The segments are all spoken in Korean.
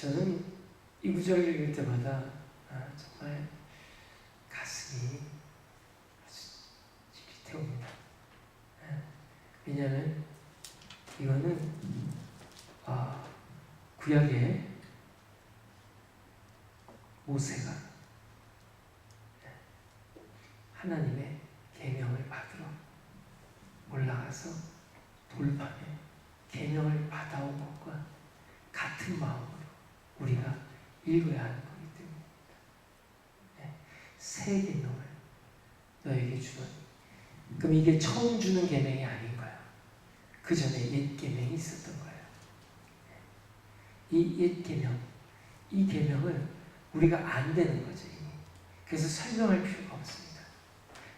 저는 이 구절을 읽을 때마다 정말 가슴이 아주 찌릿해옵니다. 왜냐하면 이거는 구약의 모세가 하나님의 계명을 받으러 올라가서 돌판에 계명을 받아온 것과 같은 마음으로 우리가 읽어야 하는 거기 때문입니다. 새 계명을 너에게 주노니. 그럼 이게 처음 주는 계명이 아닌 거야. 그 전에 옛 계명이 있었던 거예요. 이 옛 계명, 이 계명을 우리가 안 되는 거죠. 이미. 그래서 설명할 필요가 없습니다.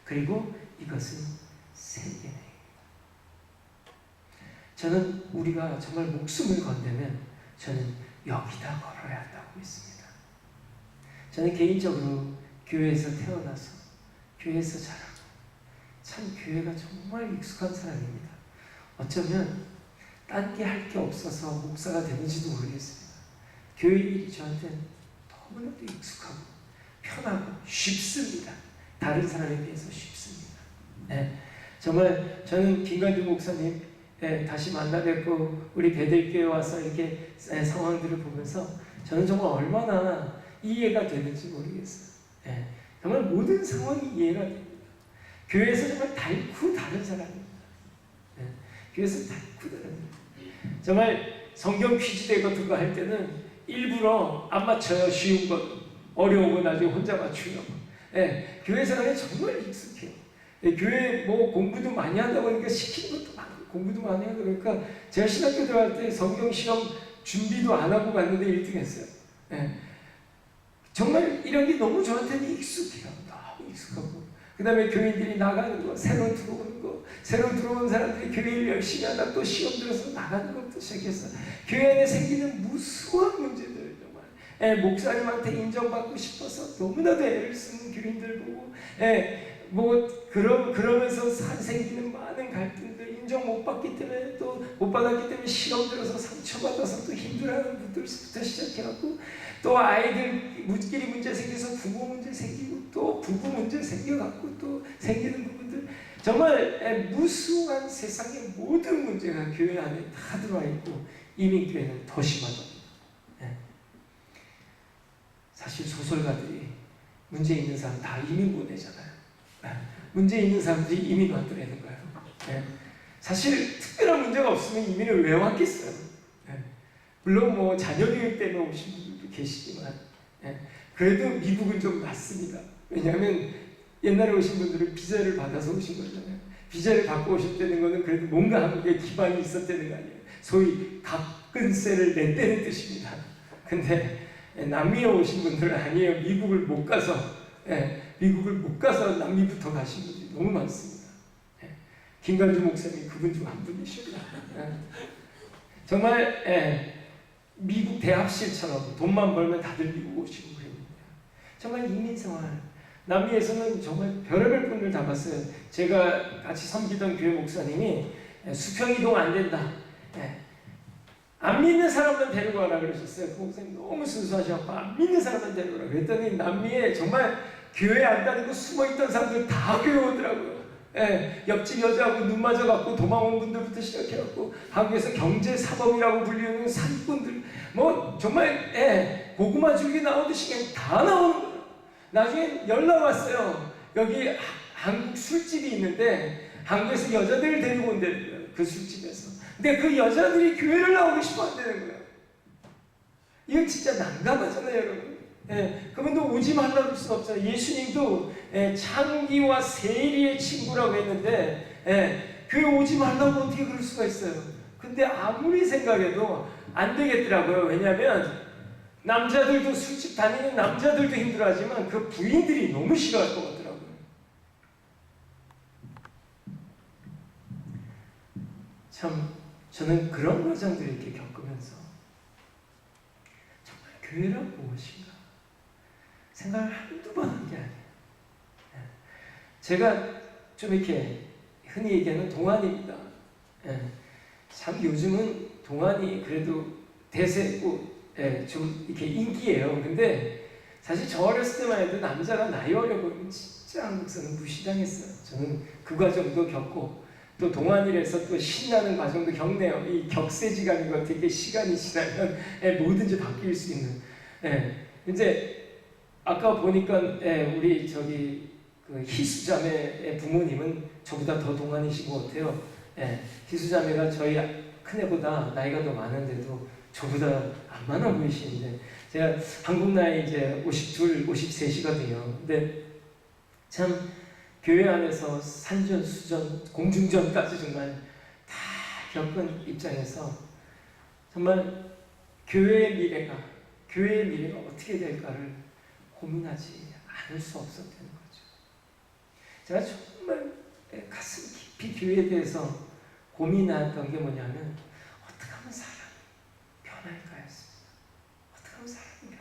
그리고 이것은 새 계명입니다. 저는 우리가 정말 목숨을 건다면 저는 여기다 걸어야 한다고 믿습니다. 저는 개인적으로 교회에서 태어나서 교회에서 자라고 참 교회가 정말 익숙한 사람입니다. 어쩌면 딴 게 할 게 없어서 목사가 되는지도 모르겠습니다. 교회 일이 저한테는 너무나도 익숙하고 편하고 쉽습니다. 다른 사람에 비해서 쉽습니다. 정말 저는 김관주 목사님 다시 만나 뵙고 우리 베델교회 와서 이렇게 상황들을 보면서 저는 정말 얼마나 이해가 되는지 모르겠어요. 정말 모든 상황이 이해가 됩니다. 교회에서 정말 달고 다른 사람입니다. 교회에서 달고 다른 사람. 정말 성경 퀴즈 같은 거 할 때는 일부러 안 맞춰요. 쉬운 것, 어려운 거 나중에 혼자 맞추려고. 교회에서 하면 정말 익숙해요. 교회 뭐 공부도 많이 하다 보니까 시키는 것도 많고 공부도 많이 하다 보니까 제가 신학교 들어갈 때 성경 시험 준비도 안 하고 갔는데 1등 했어요. 정말 이런 게 너무 저한테는 익숙해요. 너무 익숙하고. 그 다음에 교인들이 나가는 거, 새로 들어오는 거, 새로 들어온 사람들이 교회를 열심히 하다 또 시험 들어서 나가는 것부터 시작해서 교회 안에 생기는 무수한 문제들 정말 목사님한테 인정받고 싶어서 너무나도 애를 쓰는 교인들 보고 그러면서 생기는 많은 갈등들, 인정 못 받기 때문에 또 못 받았기 때문에 시험 들어서 상처받아서 또 힘들어하는 분들부터 시작해갖고 또 아이들 끼리 문제 생겨서 부모 문제 생기고 또 부부 문제 생겨갖고 또 생기는 부분들 정말 무수한 세상의 모든 문제가 교회 안에 다 들어와 있고 이민교회는 더 심하답니다. 사실 소설가들이 문제 있는 사람 다 이민 보내잖아요. 문제 있는 사람들이 이민 왔더라는 거예요. 사실 특별한 문제가 없으면 이민을 왜 왔겠어요? 물론 뭐 자녀 교육 때문에 오신 분들도 계시지만 그래도 미국은 좀 낫습니다. 왜냐하면 옛날에 오신 분들은 비자를 받아서 오신 거잖아요. 비자를 받고 오셨다는 거는 그래도 뭔가 한국에 기반이 있었다는 거 아니에요. 소위 가근세를 냈다는 뜻입니다. 근데 남미에 오신 분들은 아니에요. 미국을 못 가서 남미부터 가신 분들이 너무 많습니다. 김관주 목사님이 그분 중 한 분이십니다. 정말 미국 대합실처럼 돈만 벌면 다들 미국 오시고 그럽니다. 정말 이민생활 남미에서는 정말 별의별 분들 다 봤어요. 제가 같이 섬기던 교회 목사님이 수평이동 안 된다. 안 믿는 사람만 데리고 가라 그러셨어요. 그 목사님 너무 순수하셔서 안 믿는 사람만 데리고 가라 그랬더니 남미에 정말 교회 안 다니고 숨어있던 사람들 다 교회 오더라고요. 옆집 여자하고 눈 맞아갖고 도망온 분들부터 시작해갖고 한국에서 경제사범이라고 불리는 사기꾼들 뭐 정말 고구마 줄기 나오듯이 그냥 다 나오는 거예요. 나중에 연락 왔어요. 여기 한국 술집이 있는데 한국에서 여자들을 데리고 온다는 거예요. 그 술집에서. 근데 그 여자들이 교회를 나오고 싶어 한다는 거예요. 이건 진짜 난감하잖아요, 여러분. 그분도 오지 말라고 할 수는 없잖아요. 예수님도 창기와 세리의 친구라고 했는데 교회 오지 말라고 어떻게 그럴 수가 있어요. 근데 아무리 생각해도 안 되겠더라고요. 왜냐하면 남자들도 술집 다니는 남자들도 힘들어하지만 그 부인들이 너무 싫어할 것 같더라고요. 참 저는 그런 과정들을 이렇게 겪으면서 정말 교회란 무엇인가 생각을 한두 번 한 게 아니에요. 제가 좀 이렇게 흔히 얘기하는 동안입니다. 참 요즘은 동안이 그래도 대세고 좀 이렇게 인기예요. 근데 사실 저 어렸을 때만 해도 남자가 나이 어려 보이면 진짜 한국사는 무시당했어요. 저는 그 과정도 겪고 또 동안일에서 또 신나는 과정도 겪네요. 이 격세지감이고 되게 시간이 지나면 뭐든지 바뀔 수 있는. 이제 아까 보니까 우리 저기 그 희수자매의 부모님은 저보다 더 동안이신 것 같아요. 희수자매가 저희 큰애보다 나이가 더 많은데도 저보다 안 많아 보이시는데 제가 한국 나이 이제 52, 53시거든요. 근데 참 교회 안에서 산전, 수전, 공중전까지 정말 다 겪은 입장에서 정말 교회의 미래가 어떻게 될까를 고민하지 않을 수 없었다는 거죠. 제가 정말 가슴 깊이 교회에 대해서 고민했던 게 뭐냐면 어떻게 하면 사람이 변할까였습니다. 어떻게 하면 사람이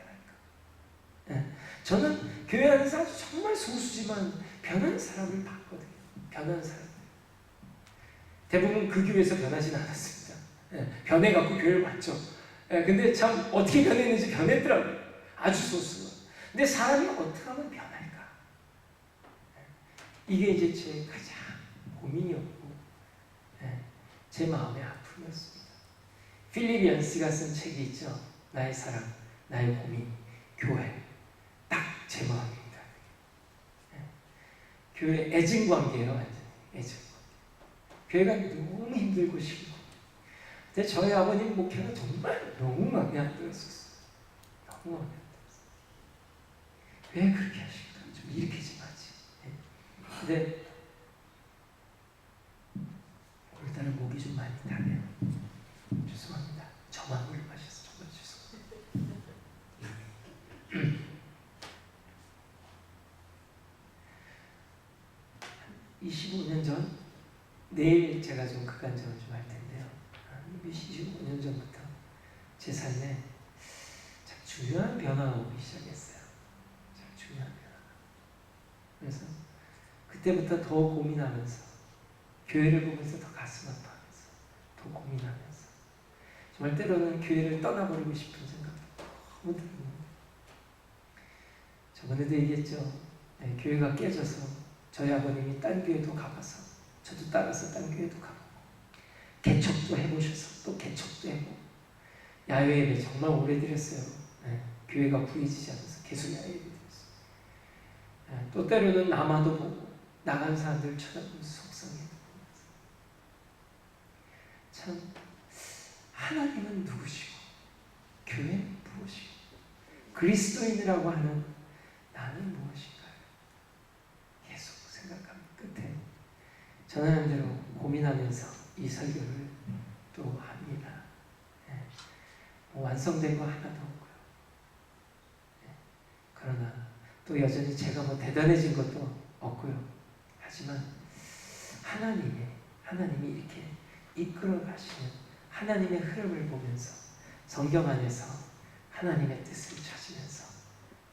변할까? 저는 교회 안에서 아주 정말 소수지만 변한 사람을 봤거든요. 변한 사람. 대부분 그 교회에서 변하진 않았습니다. 변해갖고 교회를 왔죠. 근데 참 어떻게 변했는지 변했더라고요. 아주 소수가. 근데 사람이 어떻게 하면 변할까? 이게 이제 제 가장 고민이었고 제 마음의 아픔이었습니다. 필립 얀스가 쓴 책이 있죠. 나의 사랑, 나의 고민, 교회. 딱 제 마음입니다. 교회 애증관계예요. 완전히 애증관계. 교회가 너무 힘들고 싫고 근데 저희 아버님 목회가 정말 너무 마음에 안 들었었어요. 너무 마음에 안 들었어요. 왜 그렇게 하실까? 좀 이렇게 좀 하지. 근데 오늘따라 목이 좀 많이 타네요. 죄송합니다. 저만 물 마셔서 정말 죄송합니다. 25년 전 내일 제가 좀 극간증을 좀 할 텐데요. 25년 전부터 제 삶에 참 중요한 변화가 오기 시작했어요. 참 중요한 변화. 그래서 그때부터 더 고민하면서 교회를 보면서 더 가슴 아파하면서 더 고민하면서 정말 때로는 교회를 떠나버리고 싶은 생각도 너무 들었는데 저번에도 얘기했죠. 교회가 깨져서 저희 아버님이 딴 교회도 가봐서 저도 따라서 딴 교회도 가보고 개척도 해보셔서 또 개척도 해보고 야외 예배 정말 오래 드렸어요. 교회가 구해지지 않아서 계속 야외 예배 드렸어요. 또 때로는 남아도 보고 나간 사람들 쳐다보면서 속상해도 참 하나님은 누구시고 교회는 무엇이고 그리스도인이라고 하는 나는 무엇인가요? 계속 생각하는 끝에 저는 한대로 고민하면서 이 설교를 또 합니다. 완성된 거 하나도 없고요. 그러나 또 여전히 제가 뭐 대단해진 것도 없고요. 하지만 하나님이 이렇게 이끌어 가시는 하나님의 흐름을 보면서 성경 안에서 하나님의 뜻을 찾으면서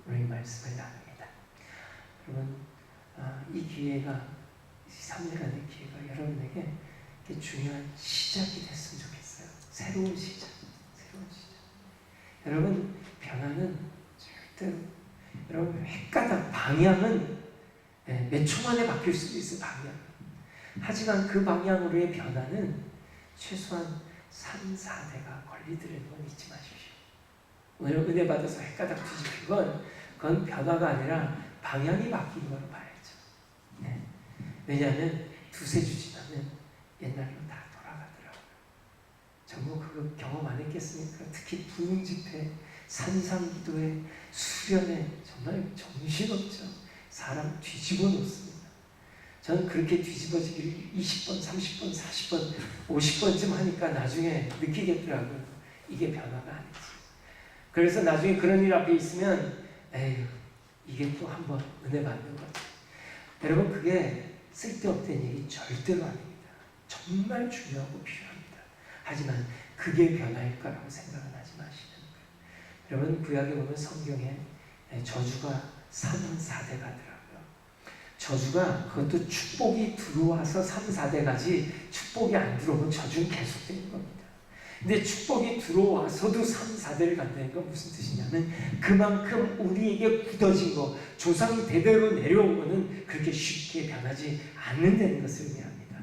오늘 이 말씀을 나눕니다. 여러분 이 기회가 3일간의 기회가 여러분에게 중요한 시작이 됐으면 좋겠어요. 새로운 시작. 여러분 변화는 절대로 여러분 획가닥 방향은 몇 초 만에 바뀔 수도 있어요. 방향. 하지만 그 방향으로의 변화는 최소한 3, 4대가 걸리더라는 건 잊지 마십시오. 오늘 은혜 받아서 획가닥 뒤집힌 그건 변화가 아니라 방향이 바뀐 거로 봐야죠. 왜냐하면 두세 주 지나면 옛날로 다 돌아가더라고요. 전부 그거 경험 안 했겠습니까? 특히 부흥 집회, 산상기도회, 수련회 정말 정신없죠. 사람 뒤집어 놓습니다. 저는 그렇게 뒤집어지기를 20번, 30번, 40번, 50번쯤 하니까 나중에 느끼겠더라고요. 이게 변화가 아니지. 그래서 나중에 그런 일 앞에 있으면 에휴 이게 또 한번 은혜 받는 거죠. 여러분 그게 쓸데없는 일이 절대로 아닙니다. 정말 중요하고 필요합니다. 하지만 그게 변화일까라고 생각은 하지 마시는 거예요. 여러분 구약에 보면 성경에 저주가 3, 4대가더라고요. 저주가 그것도 축복이 들어와서 3, 4대까지 축복이 안 들어오면 저주는 계속되는 겁니다. 근데 축복이 들어와서도 3, 4대를 간다는 건 무슨 뜻이냐면 그만큼 우리에게 굳어진 거, 조상 대대로 내려온 거는 그렇게 쉽게 변하지 않는다는 것을 의미합니다.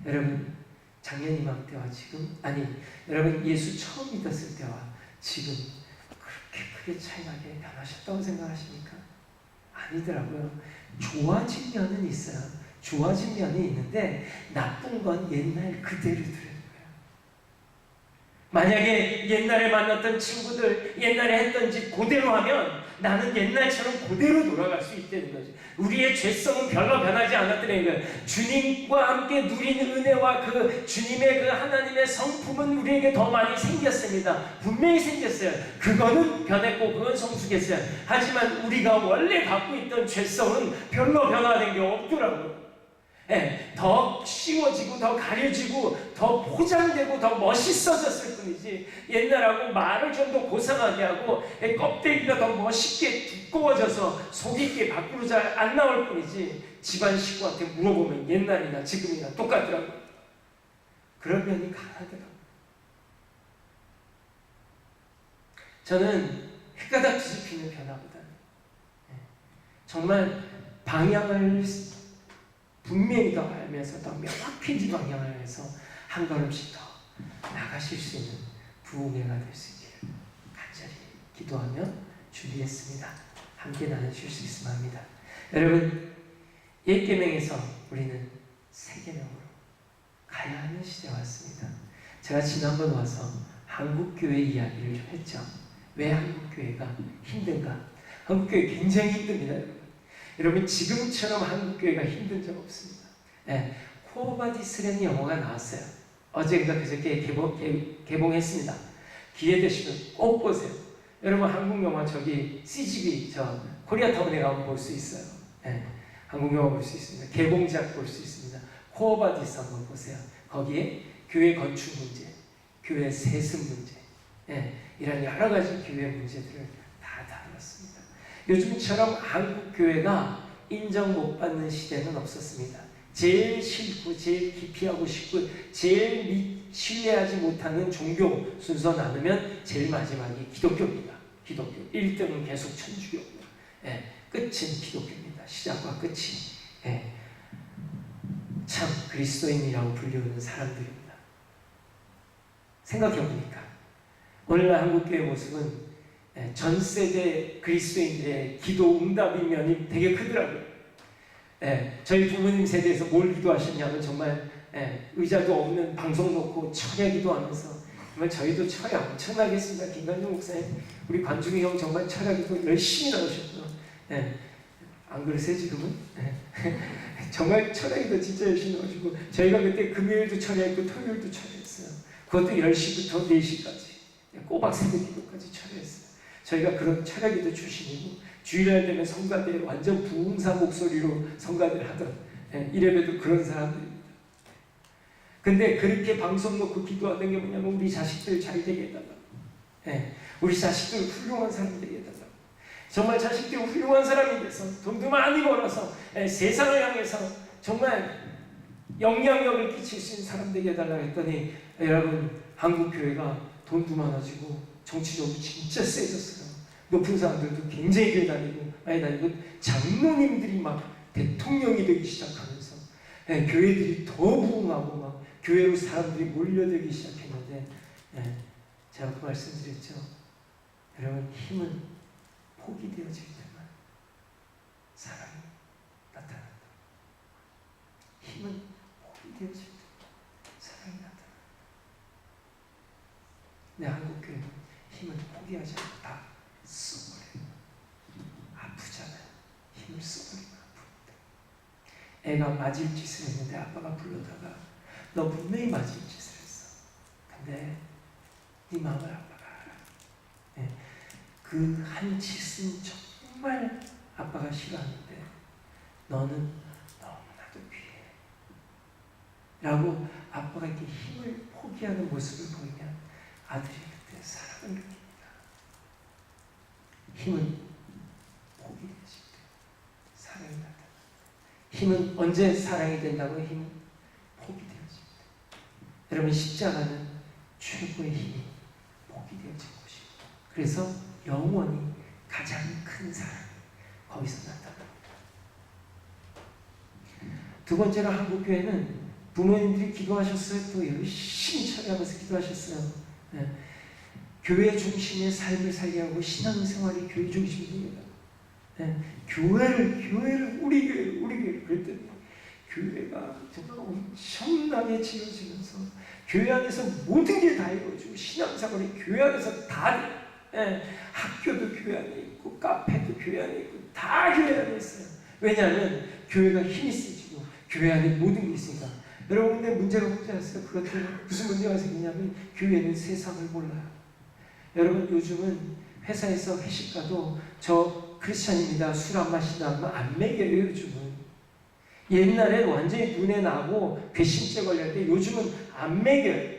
여러분, 작년 이맘때와 지금, 여러분 예수 처음 믿었을 때와 지금 그렇게 크게 차이나게 변하셨다고 생각하십니까? 아니더라고요. 좋아진 면은 있어요. 좋아진 면이 있는데 나쁜 건 옛날 그대로 들어요. 만약에 옛날에 만났던 친구들, 옛날에 했던 짓 그대로 하면 나는 옛날처럼 그대로 돌아갈 수 있다는 거죠. 우리의 죄성은 별로 변하지 않았다는 거예요. 주님과 함께 누리는 은혜와 그 주님의 그 하나님의 성품은 우리에게 더 많이 생겼습니다. 분명히 생겼어요. 그거는 변했고 그건 성숙했어요. 하지만 우리가 원래 갖고 있던 죄성은 별로 변화된 게 없더라고요. 더 씌워지고 더 가려지고 더 포장되고 더 멋있어졌을 뿐이지 옛날하고 말을 좀 더 고상하게 하고 껍데기가 더 멋있게 두꺼워져서 속이 밖으로 잘 안 나올 뿐이지 집안 식구한테 물어보면 옛날이나 지금이나 똑같더라고요. 그런 면이 강하더라고요. 저는 헷가닥 뒤집히는 변화보다는 정말 방향을 분명히 더 알면서 더 명확히 방향을 해서 한 걸음씩 더 나가실 수 있는 부흥회가 될 수 있기를 간절히 기도하며 준비했습니다. 함께 나눠주실 수 있으면 합니다. 여러분, 옛 계명에서 우리는 새 계명으로 가야 하는 시대에 왔습니다. 제가 지난번 와서 한국교회 이야기를 좀 했죠. 왜 한국교회가 힘든가? 한국교회 굉장히 힘듭니다. 여러분, 지금처럼 한국교회가 힘든 적 없습니다. 코어바디스라는 영화가 나왔어요. 어제인가 그저께 개봉했습니다. 기회 되시면 꼭 보세요. 여러분, 한국 영화 저기 CGV 코리아타운에 가면 볼 수 있어요. 한국 영화 볼 수 있습니다. 개봉작 볼 수 있습니다. 코어바디스 한번 보세요. 거기에 교회 건축 문제, 교회 세습 문제, 이런 여러 가지 교회 문제들을 다 다뤘습니다. 요즘처럼 한국 교회가 인정 못 받는 시대는 없었습니다. 제일 싫고 제일 기피하고 싶고 제일 신뢰하지 못하는 종교 순서 나누면 제일 마지막이 기독교입니다. 기독교 1등은 계속 천주교고요. 끝은 기독교입니다. 시작과 끝이. 참 그리스도인이라고 불리우는 사람들입니다. 생각해보니까 오늘날 한국교회 모습은 전 세대 그리스도인들의 기도 응답의 면이 되게 크더라고요. 저희 부모님 세대에서 뭘 기도하셨냐면 정말 의자도 없는 방송 놓고 철야 기도하면서 정말 저희도 철야 엄청나게 했습니다. 김관중 목사님, 우리 관중이 형 정말 철야 기도 열심히 나오셨죠. 안 그러세요 지금은? 정말 철야 기도 진짜 열심히 나오시고 저희가 그때 금요일도 철야했고 토요일도 철야했어요. 그것도 10시부터 4시까지 꼬박 새벽 기도까지 철야했어요. 저희가 그런 철야기도 출신이고 주일날 되면 성가대 완전 부흥사 목소리로 성가대를 하던 이래봬도 그런 사람들입니다. 근데 그렇게 방송 놓고 기도하는 게 뭐냐면 우리 자식들 잘 되게 해달라고. 우리 자식들 훌륭한 사람 되게 해달라고. 정말 자식들이 훌륭한 사람이 돼서 돈도 많이 벌어서 세상을 향해서 정말 영향력을 끼칠 수 있는 사람 되게 해달라고 했더니 여러분, 한국교회가 돈도 많아지고 정치적으로 진짜 세졌어요. 높은 사람들도 굉장히 교회 다니고 많이 다니고 장로님들이 막 대통령이 되기 시작하면서 교회들이 더 부흥하고 막 교회로 사람들이 몰려들기 시작했는데 제가 그 말씀드렸죠. 여러분, 힘은 포기되어질 때만 사랑이 나타난다. 힘은 포기되어질 때 사랑이 나타난다. 내 한국교회는 힘을 포기하지 않고 다 써버려요. 아프잖아요. 힘을 써버리면 아픕니다. 애가 맞을 짓을 했는데 아빠가 불러다가 너 분명히 맞을 짓을 했어. 근데 네 마음을 아빠가 알아. 그 한 짓은 정말 아빠가 싫어하는데 너는 너무나도 귀해. 라고 아빠가 이렇게 힘을 포기하는 모습을 보이면 아들이 그때 사랑을 느낍니다. 힘은 포기되어질 때 사랑이 나타납니다. 힘은 언제 사랑이 된다고? 힘은 포기되어질 때. 여러분, 십자가는 최고의 힘이 복이 되어진 곳입니다. 그래서 영원히 가장 큰 사랑이 거기서 나타납니다. 두 번째로 한국교회는 부모님들이 기도하셨어요. 또 열심히 처리하면서 기도하셨어요. 네. 교회 중심의 삶을 살게 하고 신앙생활이 교회 중심입니다. 네. 교회를 우리 교회 그랬더니 교회가 정말 엄청나게 지어지면서 교회 안에서 모든 게 다 이루어지고 신앙생활이 교회 안에서 다 학교도 교회 안에 있고 카페도 교회 안에 있고 다 교회 안에 있어요. 왜냐하면 교회가 힘이 세지고 교회 안에 모든 게 있으니까. 여러분 근데 문제가 뭔지 아세요? 그것들은 무슨 문제가 생기냐면 교회는 세상을 몰라요. 여러분 요즘은 회사에서 회식 가도 저 크리스찬입니다. 술 안 마신다 하면 안 먹여요. 요즘은. 옛날엔 완전히 눈에 나고 괘씸죄 걸릴 때 요즘은 안 먹여요.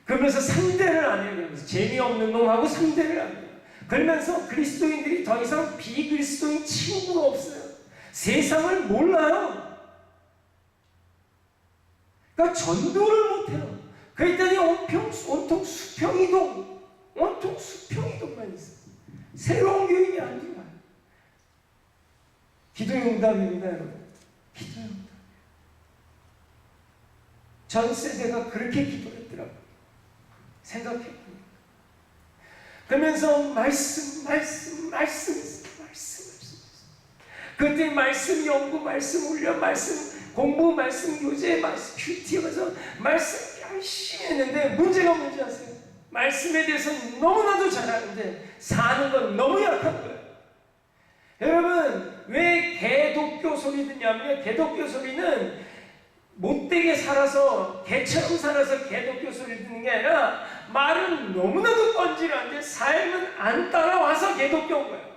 그러면서 상대를 안 해요. 그러면서 재미없는 놈하고 상대를 안 해요. 그러면서 그리스도인들이 더 이상 비그리스도인 친구가 없어요. 세상을 몰라요. 그러니까 전도를 못해요. 그랬더니 온통 수평이동만 있어요. 새로운 교인이 안 들어와요. 기도용답입니다, 여러분. 기도용답. 전 세대가 그렇게 기도했더라고요. 생각해보니까. 그러면서 말씀. 그때 말씀 연구, 말씀 훈련, 말씀 공부, 말씀 교재, 말씀 큐티 하면서 말씀 열심히 했는데 문제가 뭔지 아세요? 말씀에 대해서 너무나도 잘 아는데 사는 건 너무 약한 거예요. 여러분 왜 개독교 소리 듣냐면요. 개독교 소리는 못되게 살아서 개처럼 살아서 개독교 소리 듣는 게 아니라 말은 너무나도 뻔질한데 삶은 안 따라와서 개독교인 거예요.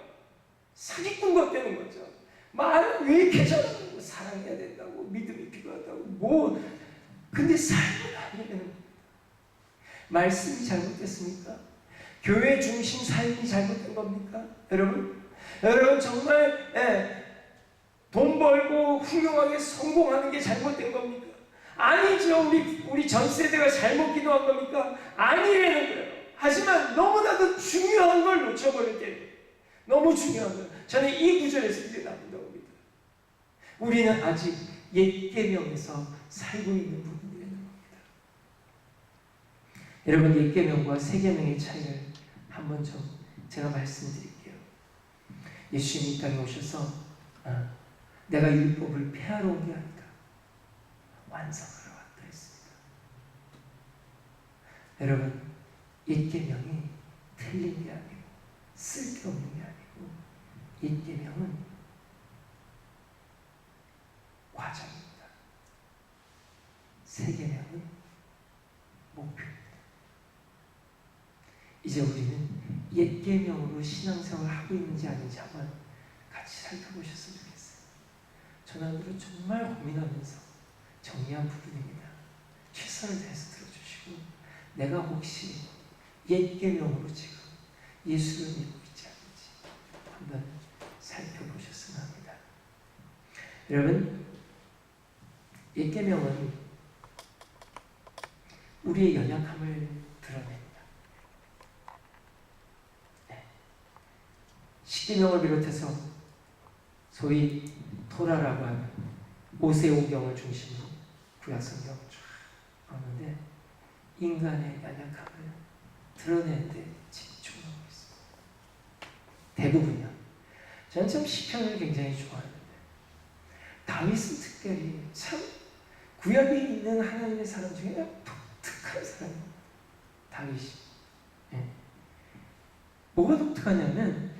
사기꾼 것 되는 거죠. 말은 왜 이렇게 잘하는 거 사랑해야 된다고 믿음이 필요하다고 근데 삶은 아니에요. 말씀이 잘못됐습니까? 교회 중심 삶이 잘못된 겁니까? 여러분 정말 돈 벌고 훌륭하게 성공하는 게 잘못된 겁니까? 아니죠. 우리 전 세대가 잘못 기도한 겁니까? 아니라는 거예요. 하지만 너무나도 중요한 걸 놓쳐버릴 때 너무 중요한 거예요. 저는 이 구절에서 이게 나온다고 봅니다. 우리는 아직 옛 계명에서 살고 있는 부분이라는 겁니다. 여러분 옛 계명과 새 계명의 차이를 한번 좀 제가 말씀드릴게요. 예수님이 이 땅에 오셔서 내가 율법을 폐하러 온 게 아니다. 완성하러 왔다 했습니다. 여러분 옛 계명이 틀린 게 아니고 쓸데없는 게 아니고 옛 계명은 과정입니다. 새 계명은 목표입니다. 이제 우리는 옛 계명으로 신앙생활을 하고 있는지 아닌지 한번 같이 살펴보셨으면 좋겠어요. 전화로 정말 고민하면서 정리한 부분입니다. 최선을 다해서 들어주시고 내가 혹시 옛 계명으로 지금 예수를 믿고 있지 않는지 한번 살펴보셨으면 합니다. 여러분 옛 계명은 우리의 연약함을 드러냅니다. 십계명을 비롯해서 소위 토라라고 하는 모세오경을 중심으로 구약성경을 쫙 보는데 인간의 연약함을 드러내는데 집중하고 있습니다. 대부분이요. 저는 참 시편을 굉장히 좋아하는데 다윗은 특별히 참 구약에 있는 하나님의 사람 중에 독특한 사람이에요. 다윗이. 뭐가 독특하냐면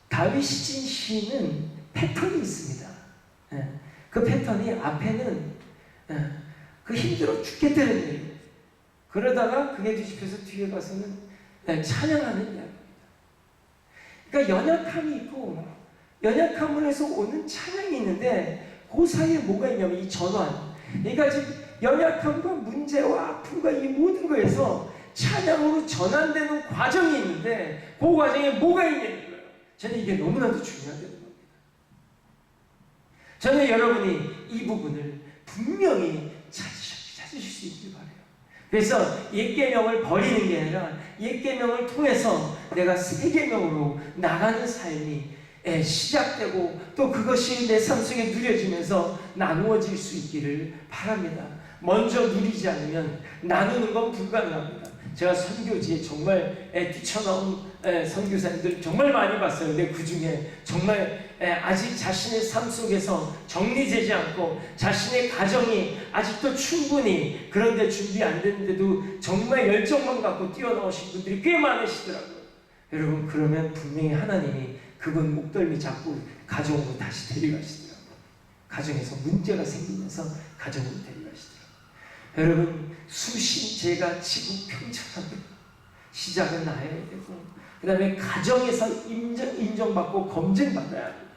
다윗 시진 시는 패턴이 있습니다. 그 패턴이 앞에는 그 힘들어 죽겠다는 얘기예요. 그러다가 그게 뒤집혀서 뒤에 가서는 찬양하는 이야기입니다. 그러니까 연약함이 있고 연약함을 해서 오는 찬양이 있는데 그 사이에 뭐가 있냐면 이 전환. 그러니까 지금 연약함과 문제와 아픔과 이 모든 거에서 찬양으로 전환되는 과정이 있는데 그 과정에 뭐가 있냐는 거예요. 저는 이게 너무나도 중요하다는 겁니다. 저는 여러분이 이 부분을 분명히 찾으실 수 있길 바라요. 그래서 옛 계명을 버리는 게 아니라 옛 계명을 통해서 내가 새 계명으로 나가는 삶이 시작되고 또 그것이 내 삶 속에 누려지면서 나누어질 수 있기를 바랍니다. 먼저 누리지 않으면 나누는 건 불가능합니다. 제가 선교지에 정말 뛰쳐나온 선교사님들 정말 많이 봤어요. 근데 그 중에 정말 아직 자신의 삶 속에서 정리되지 않고 자신의 가정이 아직도 충분히 그런데 준비 안 됐는데도 정말 열정만 갖고 뛰어나오신 분들이 꽤 많으시더라고요. 여러분, 그러면 분명히 하나님이 그분 목덜미 잡고 가정으로 다시 데려가시더라고요. 가정에서 문제가 생기면서 가정으로 데려가시더라고요. 여러분, 수신제가 지구 평천하게 시작은 나야 되고 그 다음에 가정에서 인정받고 검증받아야 합니다.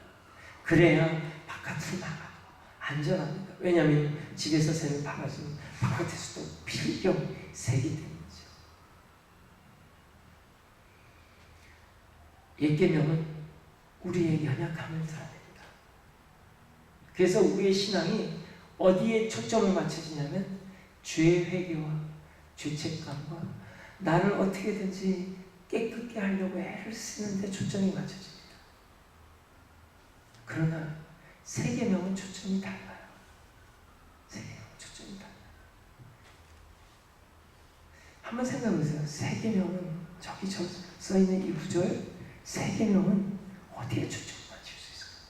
그래야 바깥으로 나가고 안전합니다. 왜냐하면 집에서 새는 바가지는 바깥에서도 필경 새기 때문이죠. 옛 계명은 우리의 연약함을 드러냅니다. 그래서 우리의 신앙이 어디에 초점을 맞춰지냐면 죄의 회개와 죄책감과 나를 어떻게든지 깨끗게 하려고 애를 쓰는데 초점이 맞춰집니다. 그러나 새 계명은 초점이 달라요. 새 계명은 초점이 달라요. 한번 생각해보세요. 새 계명은 저기 써있는 이 구절, 새 계명은 어디에 초점을 맞출 수 있을까요?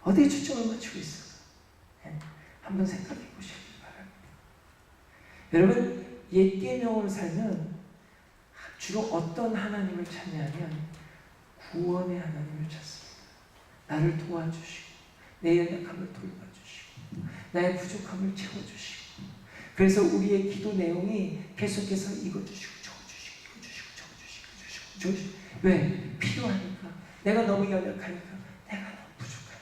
어디에 초점을 맞추고 있을까요? 네. 한번 생각해 보시길 바랍니다. 여러분, 옛 계명으로 살면 주로 어떤 하나님을 찾냐면 구원의 하나님을 찾습니다. 나를 도와주시고 내 연약함을 돌봐주시고 나의 부족함을 채워주시고, 그래서 우리의 기도 내용이 계속해서 이거 주시고 저거 주시고 이거 주시고 저거 주시고 저거 주시고. 왜? 필요하니까. 내가 너무 연약하니까. 내가 너무 부족하니까.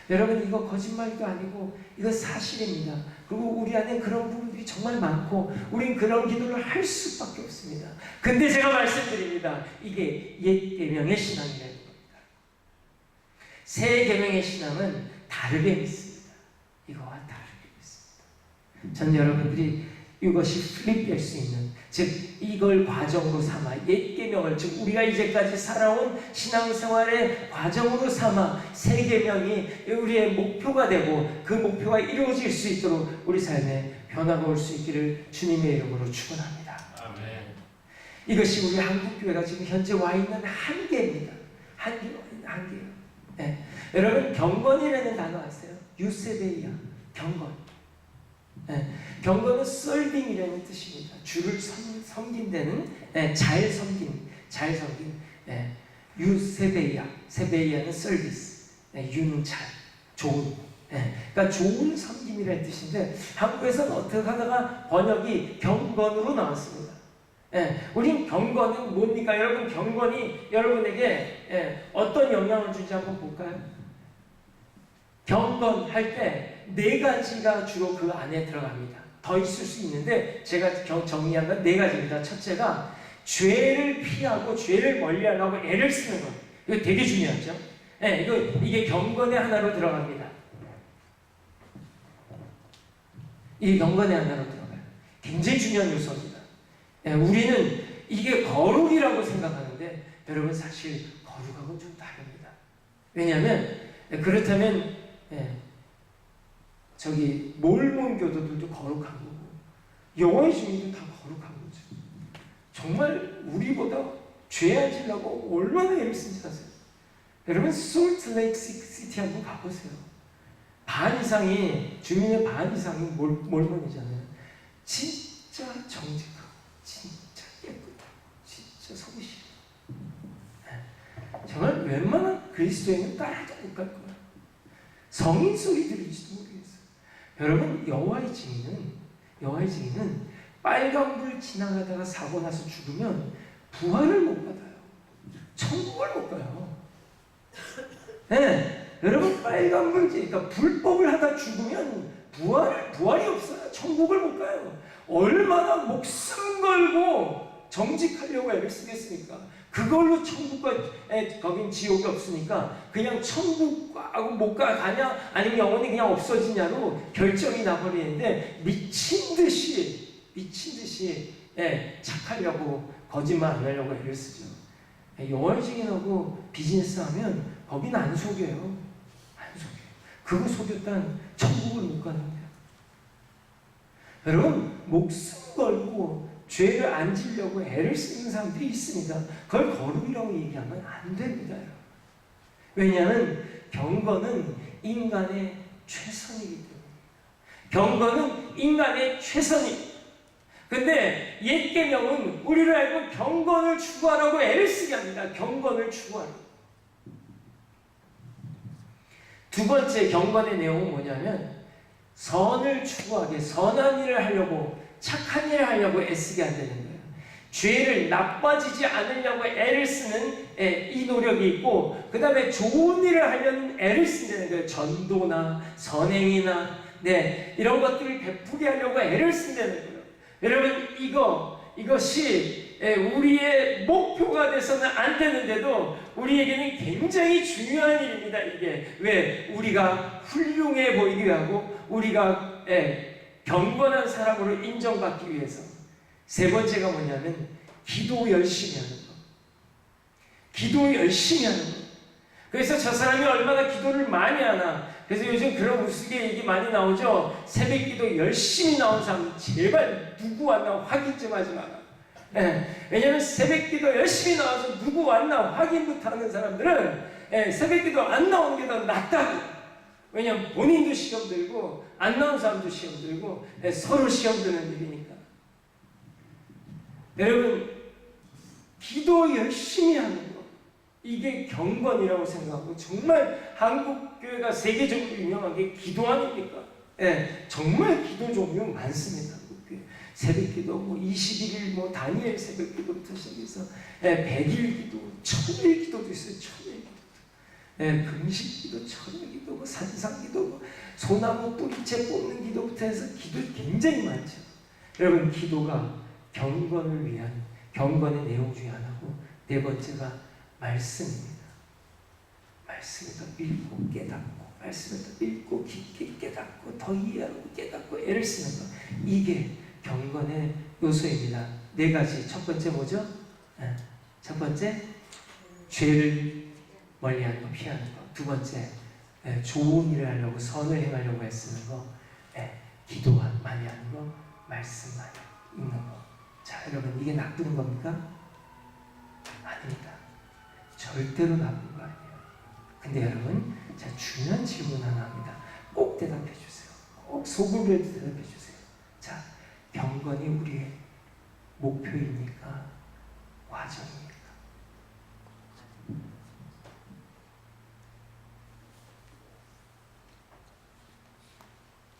여러분, 이거 거짓말도 아니고 이거 사실입니다. 그리고 우리 안에 그런 부분들이 정말 많고 우린 그런 기도를 할 수밖에 없습니다. 근데 제가 말씀드립니다. 이게 옛 계명의 신앙이라는 겁니다. 새 계명의 신앙은 다르게 믿습니다. 이거와 다르게 믿습니다. 전 여러분들이 이것이 플립될 수 있는, 즉 이걸 과정으로 삼아 옛 계명을, 즉 우리가 이제까지 살아온 신앙생활의 과정으로 삼아 새 계명이 우리의 목표가 되고 그 목표가 이루어질 수 있도록 우리 삶에 변화가 올 수 있기를 주님의 이름으로 축원합니다. 아멘. 이것이 우리 한국교회가 지금 현재 와 있는 한계입니다. 한계예요. 네. 여러분, 경건이라는 단어 아세요? 유세베이아, 경건. 네. 경건은 serving이라는 뜻입니다. 주를 섬긴다는, 잘 섬긴. 유세베이아, 세베이아는 서비스, 유는 잘, 좋은. 그러니까 좋은 섬김이라는 뜻인데 한국에서는 어떻게 하다가 번역이 경건으로 나왔습니다. 우린 경건은 뭡니까? 여러분, 경건이 여러분에게 어떤 영향을 주는지 한번 볼까요? 경건할 때 4가지가 주로 그 안에 들어갑니다. 더 있을 수 있는데 제가 정리한 건 4가지입니다. 첫째가 죄를 피하고 죄를 멀리하려고 애를 쓰는 것. 이거 되게 중요하죠. 이게 경건의 하나로 들어갑니다. 이게 경건의 하나로 들어가요. 굉장히 중요한 요소입니다. 우리는 이게 거룩이라고 생각하는데 여러분, 사실 거룩하고는 좀 다릅니다. 왜냐하면 그렇다면 저기 몰몬 교도들도 거룩한 거고 여호와의 증인도 다 거룩한 거죠. 정말 우리보다 죄 안 지려고 얼마나 애를 쓴지 아세요? 여러분, 솔트레이크 시티 한번 가보세요. 반 이상이, 주민의 반 이상이 몰몬이잖아요. 진짜 정직하고 진짜 예쁘다, 진짜 성실해. 정말 웬만한 그리스도인은 따라도 못 갈 거야. 성인 소리 들을지도 모르겠어요. 여러분, 여호와의 증인은 빨간불 지나가다가 사고 나서 죽으면 부활을 못 받아요. 천국을 못 가요. 여러분, 빨간불, 그러니까 불법을 하다 죽으면 부활이 없어요. 천국을 못 가요. 얼마나 목숨 걸고 정직하려고 애를 쓰겠습니까? 그걸로 천국과 거긴 지옥이 없으니까 그냥 천국하고 못 가냐 아니면 영혼이 그냥 없어지냐로 결정이 나버리는데 미친 듯이 미친 듯이 착하려고 거짓말 안 하려고 애를 쓰죠. 영월 증인하고 비즈니스 하면 거기는 안 속여요. 안 속여요. 그거 속였단 천국을 못 가는데요. 여러분, 목숨 걸고 죄를 안 지려고 애를 쓰는 사람들이 있습니다. 그걸 거룩이라고 얘기하면 안 됩니다. 왜냐하면 경건은 인간의 최선이기 때문에. 경건은 인간의 최선입니다. 근데 옛 계명은 우리를 알고 경건을 추구하라고 애를 쓰게 합니다. 경건을 추구하라고. 두 번째 경건의 내용은 뭐냐면 선을 추구하게, 선한 일을 하려고, 착한 일을 하려고 애쓰게 한다는 거예요. 죄를 나빠지지 않으려고 애를 쓰는 이 노력이 있고, 그 다음에 좋은 일을 하려는 애를 쓴다는 거예요. 전도나 선행이나 이런 것들을 베푸게 하려고 애를 쓴다는 거예요. 여러분, 이것이 우리의 목표가 돼서는 안 되는데도 우리에게는 굉장히 중요한 일입니다. 이게 왜? 우리가 훌륭해 보이기 하고 우리가 경건한 사람으로 인정받기 위해서. 세 번째가 뭐냐면 기도 열심히 하는 거. 기도 열심히 하는 거. 그래서 저 사람이 얼마나 기도를 많이 하나. 그래서 요즘 그런 우스개 얘기 많이 나오죠. 새벽기도 열심히 나온 사람 제발 누구 왔나 확인 좀 하지 마라. 왜냐하면 새벽기도 열심히 나와서 누구 왔나 확인부터 하는 사람들은 새벽기도 안 나오는 게 더 낫다고. 왜냐하면 본인도 시험 들고 안 나온 사람도 시험 들고 서로 시험 드는 일이니까. 여러분, 기도 열심히 하는 거, 이게 경건이라고 생각하고, 정말 한국 교회가 세계적으로 유명한 게 기도 아닙니까? 정말 기도 종류 많습니다. 새벽기도, 21일, 다니엘 새벽기도부터 시작해서 100일 기도, 1000일 기도도 있어요. 1000일 기도, 금식기도, 철야기도, 산상기도, 소나무 뿌리채 뽑는 기도부터 해서 기도 굉장히 많죠. 여러분, 기도가 경건을 위한 경건의 내용 중에 하나고, 네 번째가 말씀입니다. 말씀을 더 읽고 깨닫고, 말씀을 더 읽고 깊게 깨닫고 더 이해하고 깨닫고 애를 쓰는 것, 이게 경건의 요소입니다. 네 가지. 첫 번째 뭐죠? 첫 번째, 죄를 멀리하는 거, 피하는 거. 두 번째, 좋은 일을 하려고, 선을 행하려고 애쓰는 거. 기도 많이 하는 거, 말씀 많이 읽는 거. 자, 여러분, 이게 나쁜 겁니까? 아닙니다. 절대로 나쁜 거 아니에요. 근데 여러분, 자, 중요한 질문 하나 합니다. 꼭 대답해 주세요. 꼭 소금을 대답해 주세요. 자, 경건이 우리의 목표입니까? 과정입니까?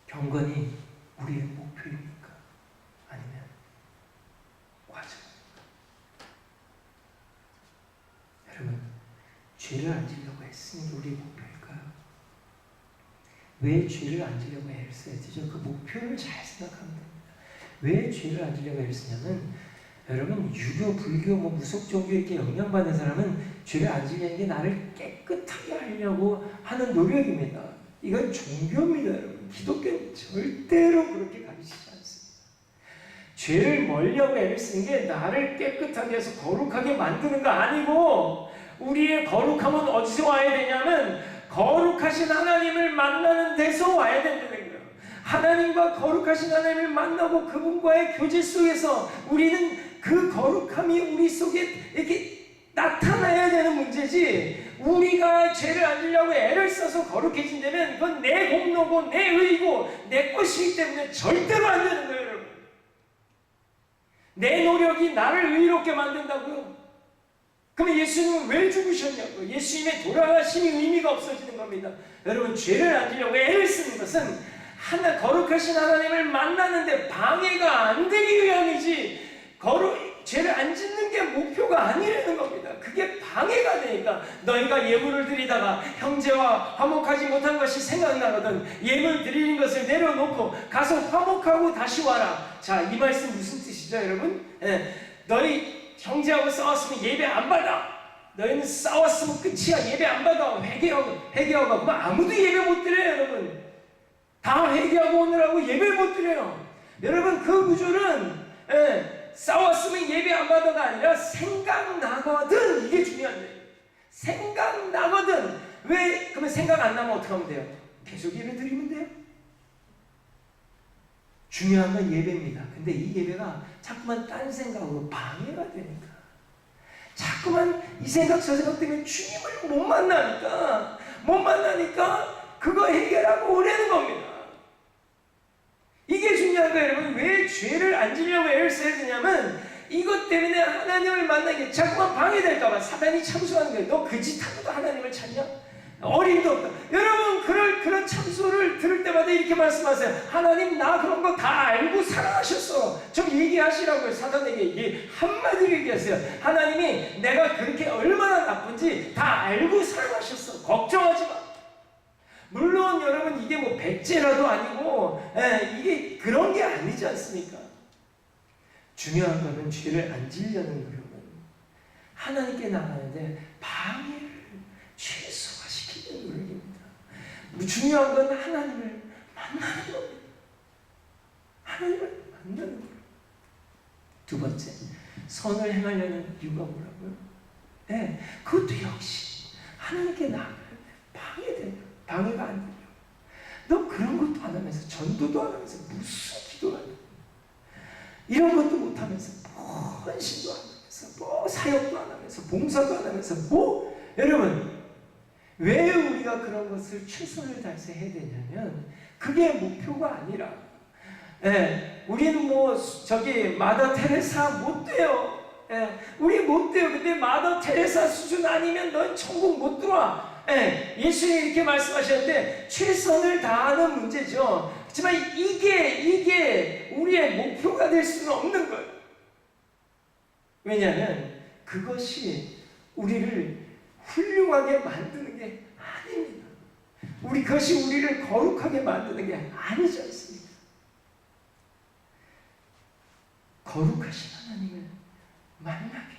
경건이 우리의 목표입니까? 아니면 과정입니까? 여러분, 죄를 안 지려고 애쓰는 게 우리의 목표일까요? 왜 죄를 안 지려고 애를 써야 되죠? 그 목표를 잘 생각하면 됩니다. 왜 죄를 안 지려고 애를 쓰냐면, 여러분, 유교, 불교, 무속 종교에게 영향받는 사람은 죄를 안 지려는 게 나를 깨끗하게 하려고 하는 노력입니다. 이건 종교입니다, 여러분. 기독교는 절대로 그렇게 가르치지 않습니다. 죄를 멀리하고 애를 쓰는 게 나를 깨끗하게 해서 거룩하게 만드는 거 아니고, 우리의 거룩함은 어디서 와야 되냐면 거룩하신 하나님을 만나는 데서 와야 된다는 거예요. 하나님과 거룩하신 하나님을 만나고 그분과의 교제 속에서 우리는 그 거룩함이 우리 속에 이렇게 나타나야 되는 문제지, 우리가 죄를 안 지려고 애를 써서 거룩해진다면 그건 내 공로고 내 의고 내 것이기 때문에 절대로 안 되는 거예요, 여러분. 내 노력이 나를 의롭게 만든다고요? 그럼 예수님은 왜 죽으셨냐고요? 예수님의 돌아가심이 의미가 없어지는 겁니다. 여러분, 죄를 안 지려고 애를 쓰는 것은 거룩하신 하나님을 만나는데 방해가 안 되기 위함이지, 죄를 안 짓는 게 목표가 아니라는 겁니다. 그게 방해가 되니까, 너희가 예물을 드리다가 형제와 화목하지 못한 것이 생각나거든 예물 드리는 것을 내려놓고 가서 화목하고 다시 와라. 자, 이 말씀 무슨 뜻이죠, 여러분? 너희 형제하고 싸웠으면 예배 안 받아. 너희는 싸웠으면 끝이야. 예배 안 받아. 회개하고. 그러면 아무도 예배 못 드려요, 여러분. 다 회개하고 오느라고 예배 못 드려요. 여러분 그 구절은 싸웠으면 예배 안 받아가 아니라 생각나거든. 이게 중요한 거예요. 생각나거든. 왜? 그러면 생각 안 나면 어떻게 하면 돼요? 계속 예배 드리면 돼요. 중요한 건 예배입니다. 근데 이 예배가 자꾸만 딴 생각으로 방해가 되니까, 자꾸만 이 생각 저 생각 때문에 주님을 못 만나니까 그거 해결하고 오라는 겁니다. 이게 중요한 거예요. 여러분 왜 죄를 안 지려고 애를 써야 되냐면 이것 때문에 하나님을 만나게 자꾸만 방해될까 봐 사단이 참소하는 거예요. 너 그 짓 하고도 하나님을 찾냐? 어림도 없다. 여러분 그런 참소를 들을 때마다 이렇게 말씀하세요. 하나님 나 그런 거 다 알고 사랑하셨어. 좀 얘기하시라고요. 사단에게 얘기 한마디로 얘기하세요. 하나님이 내가 그렇게 얼마나 나쁜지 다 알고 사랑하셨어. 걱정하지 마. 물론 여러분 이게 뭐 백제라도 아니고 이게 그런 게 아니지 않습니까? 중요한 거는 죄를 안 지려는 노력은 하나님께 나가는데 방해를 최소화시키는 노력입니다. 중요한 건 하나님을 만나는 겁니다. 하나님을 만나는 거예요. 두 번째, 선을 행하려는 이유가 뭐라고요? 그것도 역시 하나님께 나가는데 방해돼요. 방해가 안 돼요. 너 그런 것도 안 하면서, 전도도 안 하면서 무슨 기도를 하냐? 이런 것도 못 하면서 헌신도 안 하면서 사역도 안 하면서 봉사도 안 하면서 여러분 왜 우리가 그런 것을 최선을 다해서 해야 되냐면 그게 목표가 아니라 우리는 마더 테레사 못 돼요. 우리 못 돼요. 근데 마더 테레사 수준 아니면 넌 천국 못 들어와. 예수님이 이렇게 말씀하셨는데 최선을 다하는 문제죠. 하지만 이게 우리의 목표가 될 수는 없는 거예요. 왜냐하면 그것이 우리를 훌륭하게 만드는 게 아닙니다. 그것이 우리를 거룩하게 만드는 게 아니지 않습니까? 거룩하신 하나님을 만나게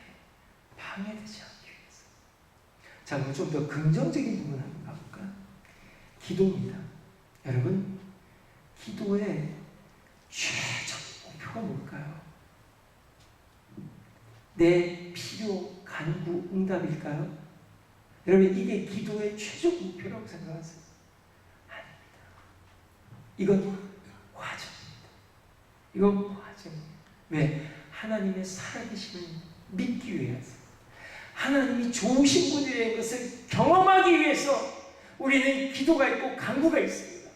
방해되지 않기 위해서. 자, 그럼 좀 더 긍정적인 부분 한번 가볼까요? 기도입니다. 여러분, 기도의 최종 목표가 뭘까요? 내 필요, 간구, 응답일까요? 여러분, 이게 기도의 최종 목표라고 생각하세요? 아닙니다. 이건 과정입니다. 이건 과정입니다. 왜? 하나님의 살아계심을 믿기 위해서, 하나님이 좋으신 분이라는 것을 경험하기 위해서 우리는 기도가 있고 간구가 있습니다.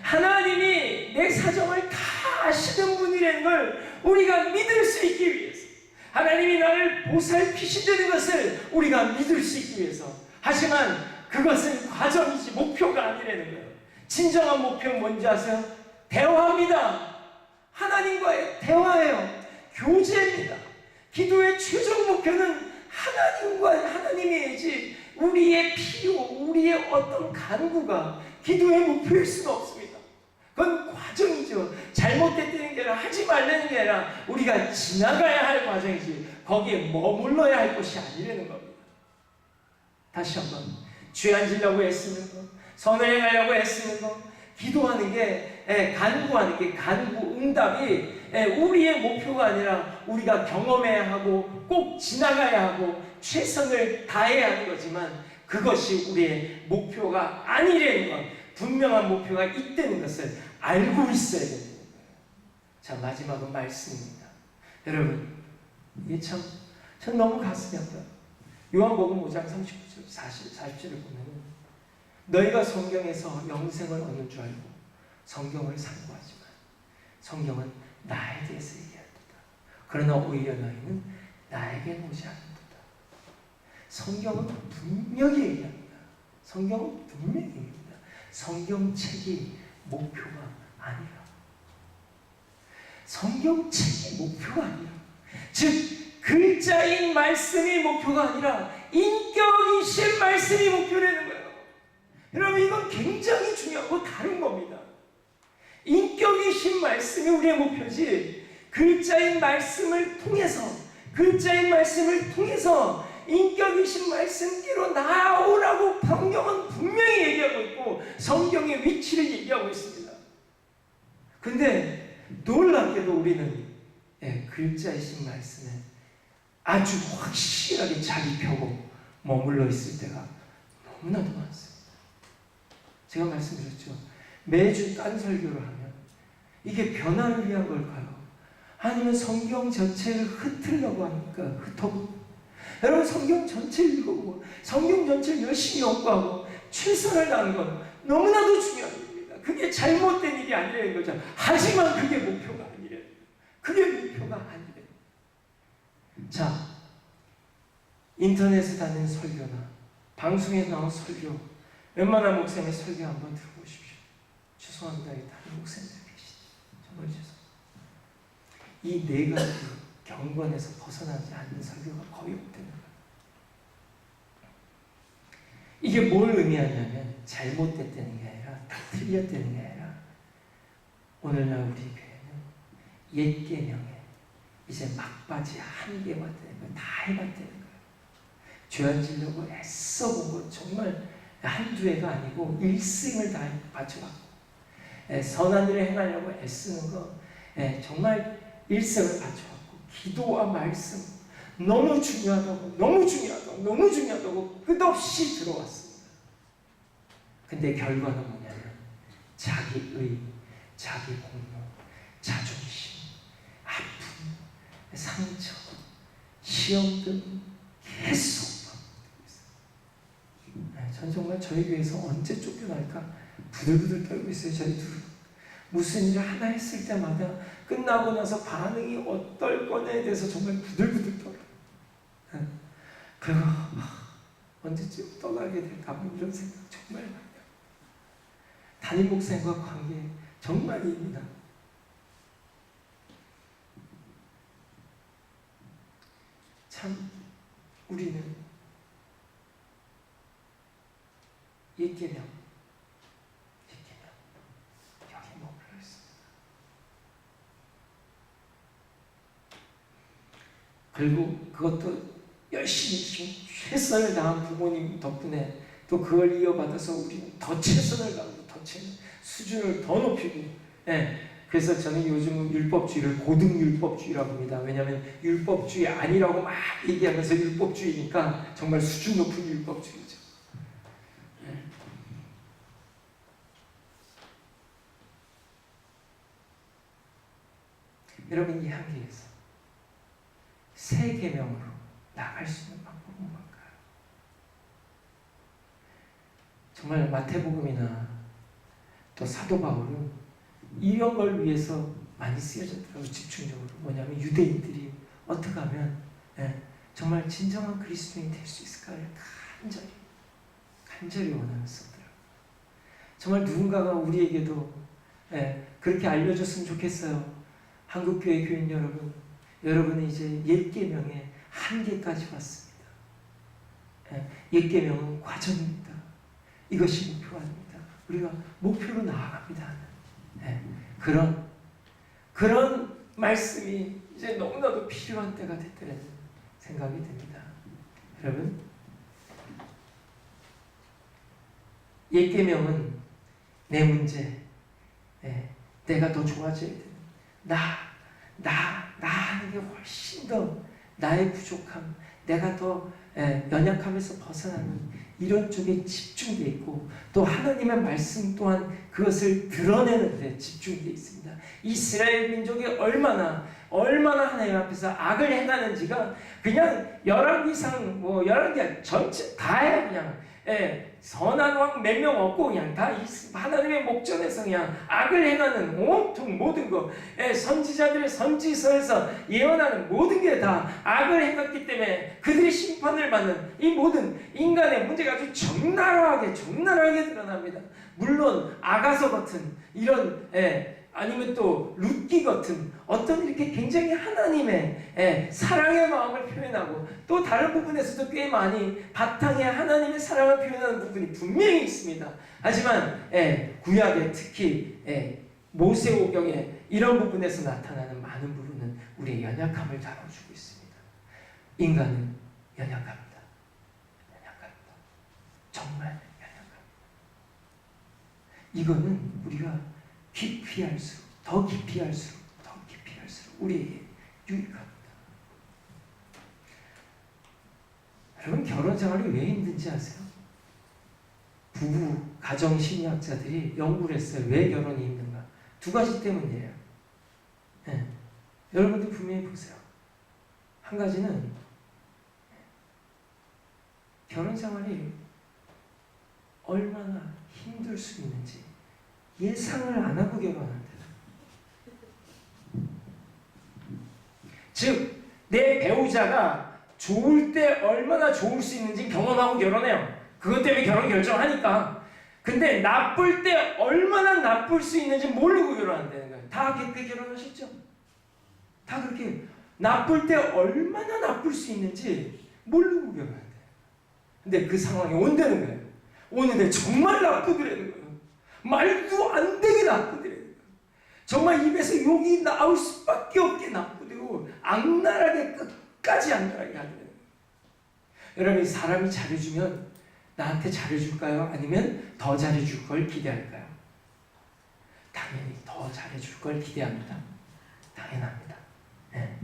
하나님이 내 사정을 다 아시는 분이라는 걸 우리가 믿을 수 있기 위해서, 하나님이 나를 보살피신다는 것을 우리가 믿을 수 있기 위해서. 하지만 그것은 과정이지 목표가 아니라는 거예요. 진정한 목표는 뭔지 아세요? 대화입니다. 하나님과의 대화예요. 교제입니다. 기도의 최종 목표는 하나님이지 우리의 필요, 우리의 어떤 간구가 기도의 목표일 수는 없습니다. 그건 과정이죠. 잘못됐다는 게 아니라, 하지 말라는 게 아니라 우리가 지나가야 할 과정이지 거기에 머물러야 할 것이 아니라는 겁니다. 다시 한번, 죄 안 지려고 애쓰는 것, 선을 행하려고 애쓰는 것, 기도하는 게, 간구하는 게, 간구, 응답이 우리의 목표가 아니라 우리가 경험해야 하고 꼭 지나가야 하고 최선을 다해야 하는 거지만 그것이 우리의 목표가 아니라는 것, 분명한 목표가 있다는 것을 알고 있어야 되는 거예요. 자, 마지막은 말씀입니다. 여러분, 이게 전 너무 가슴이 아파요. 요한복음 5장 39절, 40절을 보면 너희가 성경에서 영생을 얻는 줄 알고 성경을 상고하지만 성경은 나에 대해서 얘기한다. 그러나 오히려 너희는 나에게 오지 않는다. 성경은 분명히 얘기합니다. 성경은 분명히 얘기합니다. 성경책이 목표가 아니라, 성경책이 목표가 아니라, 즉 글자인 말씀이 목표가 아니라 인격이신 말씀이 목표라는 거예요. 여러분, 이건 굉장히 중요하고 다른 겁니다. 인격이신 말씀이 우리의 목표지, 글자인 말씀을 통해서 인격이신 말씀께로 나오라고 성경은 분명히 얘기하고 있고 성경의 위치를 얘기하고 있습니다. 근데 놀랍게도 우리는 글자이신 말씀에 아주 확실하게 자리 펴고 머물러 있을 때가 너무나도 많습니다. 제가 말씀드렸죠. 매주 딴 설교를 하면 이게 변화를 위한 걸까요? 아니면 성경 전체를 흩으려고 합니까? 흩어보고. 여러분, 성경 전체를 읽어보고 성경 전체를 열심히 연구하고 최선을 다하는 건 너무나도 중요한 일입니다. 그게 잘못된 일이 아니라는 거죠. 하지만 그게 목표가 아니래요. 그게 목표가 아니래요. 자, 인터넷에 다니는 설교나 방송에 나온 설교, 웬만한 목사님의 설교 한번 들어보십시오. 죄송합니다. 다른 목사님들 계시죠. 정말 죄송합니다. 이 네 가지 경건에서 벗어나지 않는 설교가 거의 없다는 거예요. 이게 뭘 의미하냐면 잘못됐다는 게 아니라 다 틀렸다는 게 아니라 오늘날 우리 교회는 옛 계명에 이제 막바지 한계가 되는 걸 다 해봤다는 거예요. 죄안 지려고 애써본 것 정말 한두 해가 아니고 일생을 다 바쳐갖고 선한 일을 행하려고 애쓰는 거 정말 일생을 바쳐갖고 기도와 말씀 너무 중요하다고 끝없이 들어왔습니다. 근데 결과는 뭐냐면 자기의, 자기 공로, 자존심, 아픔, 상처, 시험 등 계속 반복되고 있어요. 전 정말 저희 교회에서 언제 쫓겨날까 부들부들 떨고 있어요. 저희도 무슨 일을 하나 했을 때마다 끝나고 나서 반응이 어떨 거냐에 대해서 정말 부들부들 떨어요. 그리고 언제쯤 떠나게 될까 이런 생각 정말 많이 해요. 담임 목사님과 관계 정말입니다. 참 우리는 옛 계명 여기 머물러 있습니다. 그리고 그것도 열심히 최선을 다한 부모님 덕분에 또 그걸 이어받아서 우리는 더 최선을 다하고 더 수준을 더 높이고 그래서 저는 요즘은 율법주의를 고등율법주의라고 합니다. 왜냐하면 율법주의 아니라고 막 얘기하면서 율법주의니까 정말 수준 높은 율법주의죠. 여러분, 이 한계에서 새 계명으로 나갈 수 있는 방법은 뭘까요? 정말 마태복음이나 또 사도 바울은 이런 걸 위해서 많이 쓰여졌더라고요. 집중적으로. 뭐냐면 유대인들이 어떻게 하면 정말 진정한 그리스도인이 될 수 있을까를 간절히 원하면서 썼더라고요. 정말 누군가가 우리에게도 그렇게 알려줬으면 좋겠어요. 한국교회 교인 여러분, 여러분은 이제 옛 계명의 한계까지 왔습니다. 옛 계명은 과정입니다. 이것이 목표가 아닙니다. 우리가 목표로 나아갑니다. 그런 말씀이 이제 너무나도 필요한 때가 됐다는 생각이 듭니다. 여러분, 옛 계명은 내 문제, 내가 더 좋아져야 되는 나 하는 게 훨씬 더 나의 부족함, 내가 더 연약함에서 벗어나는 이런 쪽에 집중되어 있고 또 하나님의 말씀 또한 그것을 드러내는 데 집중되어 있습니다. 이스라엘 민족이 얼마나 하나님 앞에서 악을 행하는지가 그냥 열왕기상 열왕기 전체 다 해요. 그냥 선한 왕 몇 명 없고 그냥 다 하나님의 목전에서 그냥 악을 행하는 온통 모든 거 선지자들의 선지서에서 예언하는 모든 게 다 악을 행했기 때문에 그들이 심판을 받는 이 모든 인간의 문제가 아주 적나라하게 드러납니다. 물론 아가서 같은 이런 아니면 또 룻기 같은 어떤 이렇게 굉장히 하나님의 사랑의 마음을 표현하고 또 다른 부분에서도 꽤 많이 바탕에 하나님의 사랑을 표현하는 부분이 분명히 있습니다. 하지만 구약에 특히 모세오경에 이런 부분에서 나타나는 많은 부분은 우리의 연약함을 다뤄주고 있습니다. 인간은 연약합니다. 정말 연약합니다. 이거는 우리가 깊이 할수록 더 깊이 할수록 우리에게 유익합니다. 여러분, 결혼 생활이 왜 힘든지 아세요? 부부, 가정 심리학자들이 연구를 했어요. 왜 결혼이 힘든가? 두 가지 때문이에요. 네. 여러분들 분명히 보세요. 한 가지는 결혼 생활이 얼마나 힘들 수 있는지 예상을 안 하고 결혼한다. 즉, 내 배우자가 좋을 때 얼마나 좋을 수 있는지 경험하고 결혼해요. 그것 때문에 결혼 결정하니까. 근데 나쁠 때 얼마나 나쁠 수 있는지 모르고 결혼한다는 거예요. 다 그렇게 결혼하셨죠? 다 그렇게 나쁠 때 얼마나 나쁠 수 있는지 모르고 결혼한대요. 근데 그 상황이 온다는 거예요. 오는데 정말 나쁘더라는 거예요. 말도 안 되게 나쁘더라는 거예요. 정말 입에서 욕이 나올 수밖에 없게 나쁘고 악랄하게 끝까지 악랄하게 하더라는 거예요. 여러분, 사람이 잘해주면 나한테 잘해줄까요? 아니면 더 잘해줄 걸 기대할까요? 당연히 더 잘해줄 걸 기대합니다. 당연합니다. 네.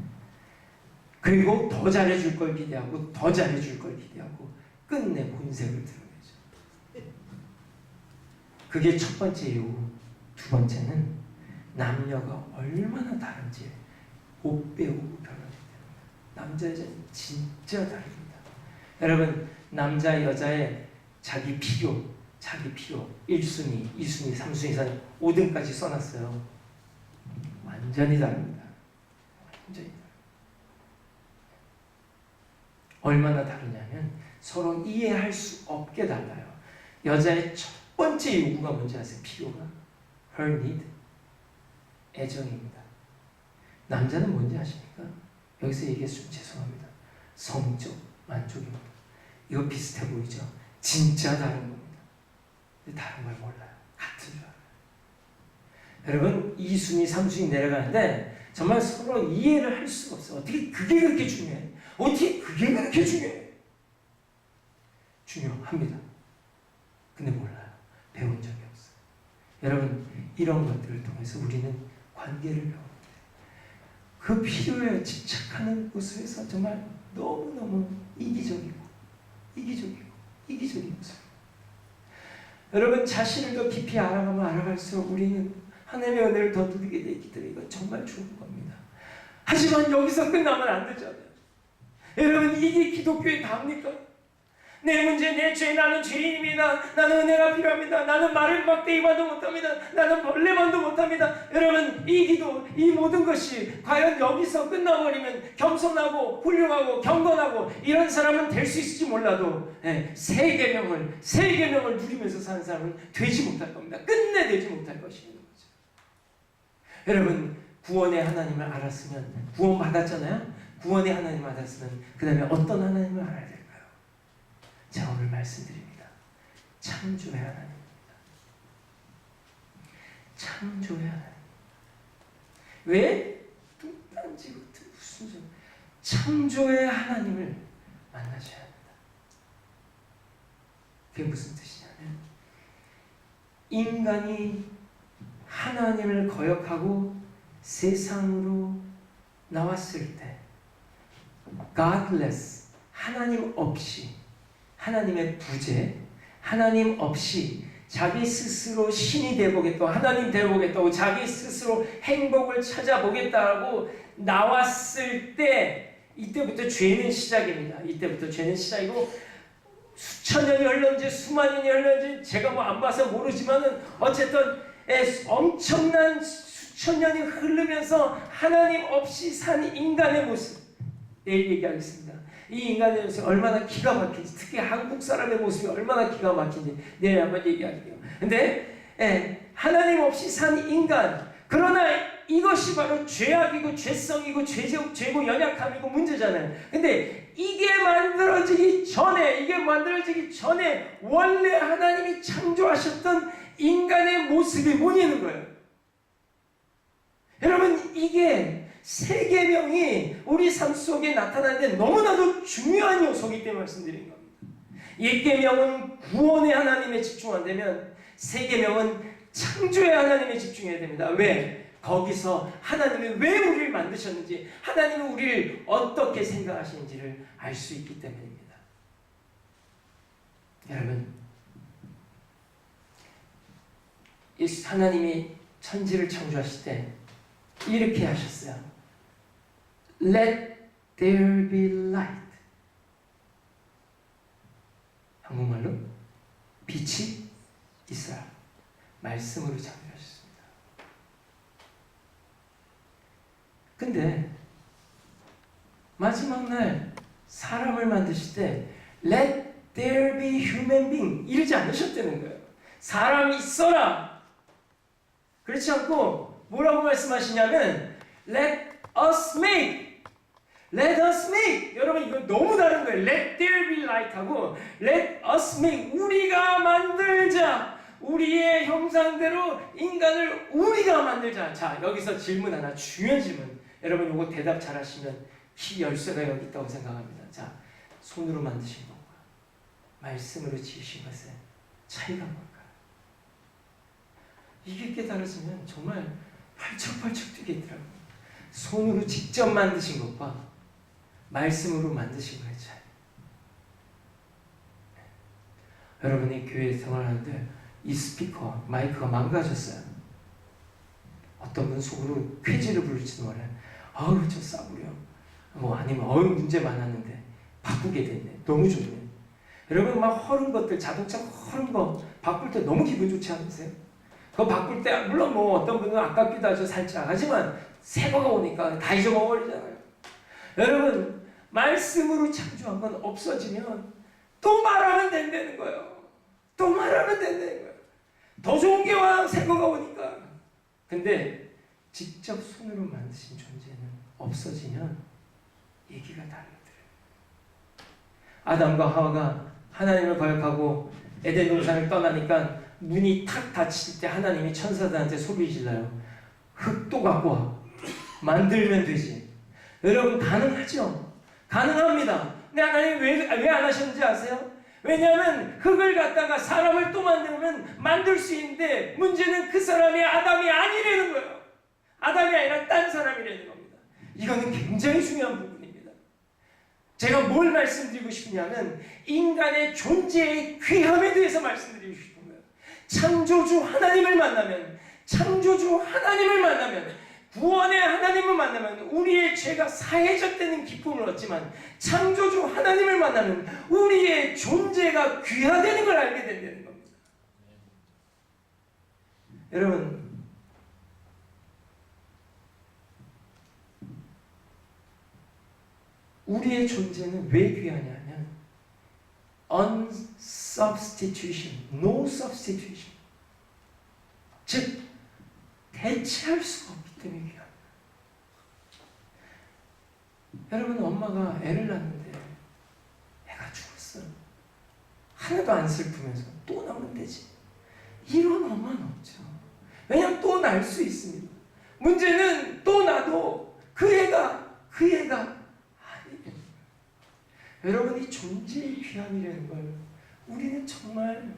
그리고 더 잘해줄 걸 기대하고 더 잘해줄 걸 기대하고 끝내 본색을 드러내죠. 그게 첫 번째 이유. 두 번째는 남녀가 얼마나 다른지 못 배우고 결혼해야 됩니다. 남자 여자는 진짜 다릅니다. 여러분, 남자 여자의 자기 필요 1순위, 2순위, 3순위, 5등까지 써놨어요. 완전히 다릅니다. 완전히 다릅니다. 얼마나 다르냐면 서로 이해할 수 없게 달라요. 여자의 첫 번째 요구가 뭔지 아세요? 필요가 her need, 애정입니다. 남자는 뭔지 아십니까? 여기서 얘기했으면 죄송합니다. 성적 만족입니다. 이거 비슷해 보이죠? 진짜 다른 겁니다. 근데 다른 걸 몰라요. 같은 줄 알아요. 여러분, 2순위, 3순위 내려가는데 정말 서로 이해를 할 수가 없어요. 어떻게 그게 그렇게 중요해? 어떻게 그게 그렇게 중요해? 중요합니다. 근데 몰라요. 배운 적이 없어요. 여러분, 이런 것들을 통해서 우리는 관계를 배웁니다. 그 필요에 집착하는 모습에서 정말 너무너무 이기적인 모습. 여러분, 자신을 더 깊이 알아가면 알아갈수록 우리는 하나님의 은혜를 더 누리게 되기 때문에 이건 정말 좋은 겁니다. 하지만 여기서 끝나면 안 되잖아요. 여러분, 이게 기독교의 답니까? 내 문제, 내 죄, 나는 죄인입니다. 나는 은혜가 필요합니다. 나는 말을 막대기만도 못합니다. 나는 벌레만도 못합니다. 여러분, 이 기도, 이 모든 것이 과연 여기서 끝나버리면 겸손하고 훌륭하고 경건하고 이런 사람은 될 수 있을지 몰라도 세 계명을 누리면서 사는 사람은 되지 못할 겁니다. 끝내 되지 못할 것이는 거죠. 여러분, 구원의 하나님을 알았으면, 구원 받았잖아요. 구원의 하나님을 알았으면 그 다음에 어떤 하나님을 알아야 될까요? 제가 오늘 말씀드립니다. 창조의 하나님입니다. 창조의 하나님. 왜? 뚱딴지 같은 무슨 소리. 창조의 하나님을 만나셔야 합니다. 그게 무슨 뜻이냐면 인간이 하나님을 거역하고 세상으로 나왔을 때 godless, 하나님 없이, 하나님의 부재, 하나님 없이 자기 스스로 신이 되어보겠다고, 하나님 되어보겠다고, 자기 스스로 행복을 찾아보겠다고 나왔을 때 이때부터 죄는 시작입니다. 이때부터 죄는 시작이고 수천 년이 흘렀는지 수만 년이 흘렀는지 제가 뭐 안 봐서 모르지만은 어쨌든 엄청난 수천 년이 흐르면서 하나님 없이 산 인간의 모습, 내일 얘기하겠습니다. 이 인간의 모습이 얼마나 기가 막힌지, 특히 한국 사람의 모습이 얼마나 기가 막힌지 내일 한번 얘기할게요. 근데 하나님 없이 산 인간, 그러나 이것이 바로 죄악이고 죄성이고 죄고 연약함이고 문제잖아요. 근데 이게 만들어지기 전에 원래 하나님이 창조하셨던 인간의 모습이 뭐냐는 거예요. 여러분, 이게 세 계명이 우리 삶 속에 나타나는데 너무나도 중요한 요소이기 때문에 말씀드린 겁니다. 일 계명은 구원의 하나님에 집중한다면 세 계명은 창조의 하나님에 집중해야 됩니다. 왜? 거기서 하나님이 왜 우리를 만드셨는지, 하나님이 우리를 어떻게 생각하시는지를 알 수 있기 때문입니다. 여러분, 하나님이 천지를 창조하실 때 이렇게 하셨어요. Let there be light. 한국말로 빛이 있어라. 말씀으로 창조하셨습니다. 근데 마지막 날 사람을 만드실 때 Let there be human being 이러지 않으셨다는 거예요. 사람이 있어라. 그렇지 않고 뭐라고 말씀하시냐면 Let us make. Let us make. 여러분 이거 너무 다른 거예요. Let there be light 하고 Let us make. 우리가 만들자. 우리의 형상대로 인간을 우리가 만들자. 자, 여기서 질문 하나, 중요한 질문. 여러분 이거 대답 잘 하시면 키 열쇠가 여기 있다고 생각합니다. 자, 손으로 만드신 것과 말씀으로 지으신 것의 차이가 뭘까요? 이게 깨달아지면 정말 팔척팔척 뛰겠더라고요. 손으로 직접 만드신 것과 말씀으로 만드신 거의 차이. 여러분이 교회 생활하는데 이 스피커, 마이크가 망가졌어요. 어떤 분 속으로 쾌지를 부를지도 몰라요. 아우 저 싸구려. 뭐 아니면 문제 많았는데 바꾸게 됐네. 너무 좋네. 여러분 막 허른 것들, 자동차 허른 거 바꿀 때 너무 기분 좋지 않으세요? 그거 바꿀 때 물론 뭐 어떤 분은 아깝기도 하죠 살짝. 하지만 새 거가 오니까 다 잊어먹어버리잖아요. 여러분 말씀으로 창조한 건 없어지면 또 말하면 된다는 거예요. 또 말하면 된다는 거예요. 더 좋은 게 와, 새 거가 오니까. 근데 직접 손으로 만드신 존재는 없어지면 얘기가 다르더래요. 아담과 하와가 하나님을 거역하고 에덴 동산을 떠나니까 문이 탁 닫힐 때 하나님이 천사들한테 소리 질러요. 흙도 갖고 와. 만들면 되지. 여러분 가능하죠? 가능합니다. 근데 하나님 왜 안 하셨는지 아세요? 왜냐하면 흙을 갖다가 사람을 또 만들면 만들 수 있는데 문제는 그 사람이 아담이 아니라는 거예요. 아담이 아니라 딴 사람이라는 겁니다. 이거는 굉장히 중요한 부분입니다. 제가 뭘 말씀드리고 싶냐면 인간의 존재의 귀함에 대해서 말씀드리고 싶은 거예요. 창조주 하나님을 만나면, 창조주 하나님을 만나면, 구원의 하나님을 만나면 우리의 죄가 사해졌다는 기쁨을 얻지만 창조주 하나님을 만나면 우리의 존재가 귀하다는 걸 알게 된다는 겁니다. 여러분 우리의 존재는 왜 귀하냐면 unsubstitution, no substitution. 즉 대체할 수가 없기 때문에 귀합니다. 여러분 엄마가 애를 낳는데 애가 죽었어. 하나도 안 슬프면서 또 낳으면 되지. 이런 엄마는 없죠. 왜냐하면 또 낳을 수 있습니다. 문제는 또 낳아도 그 애가 아니에요. 여러분 이 존재의 귀함이라는 걸 우리는 정말